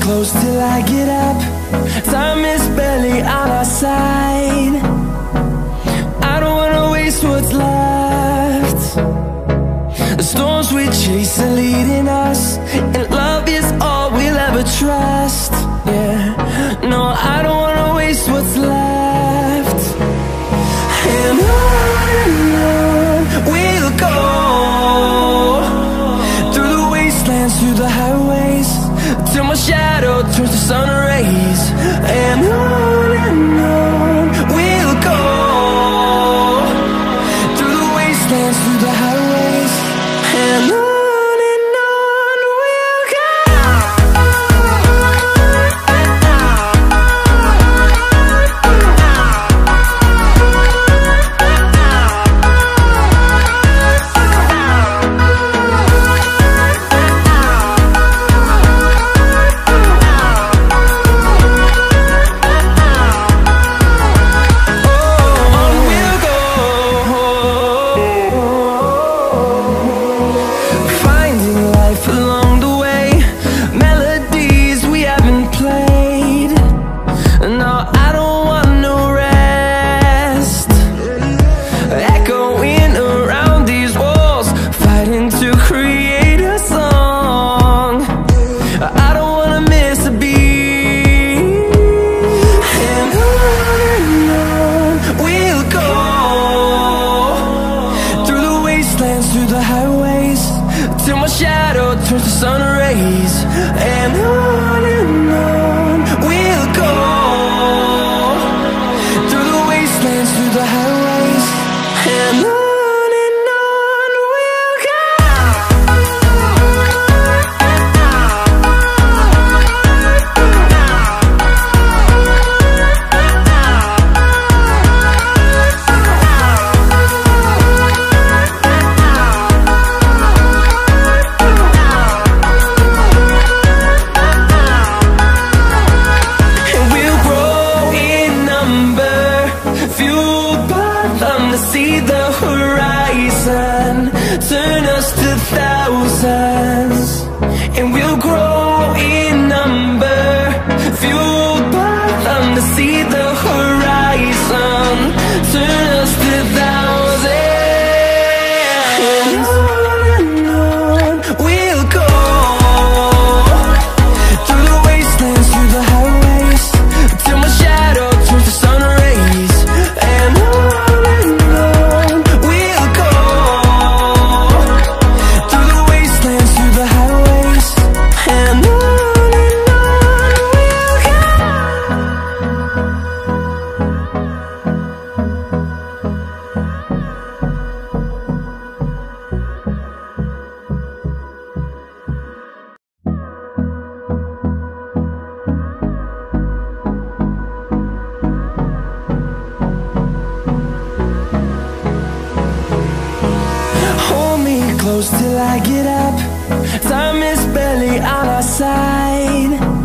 close till I get up. Time is barely on our side. I don't wanna waste what's left. The storms we chase are leading us, and love is all we'll ever trust. Yeah, no, I don't wanna waste what's left. And on we'll go, through the wastelands, through the highways, till my shadow turns to sun rays. And on we'll go, through the wastelands, through the highways, and on we'll go. Through the highways, till my shadow turns to sun rays. And on we'll go, through the wastelands, through the highways, and on we'll go. See the horizon, turn us to thousands, and we'll grow in number, fueled by them. To see the horizon, turn us to thousands, and on we'll go, through the wastelands, through the highways, till my shadow turns to sun rays. And close till I get up. Time is barely on our side.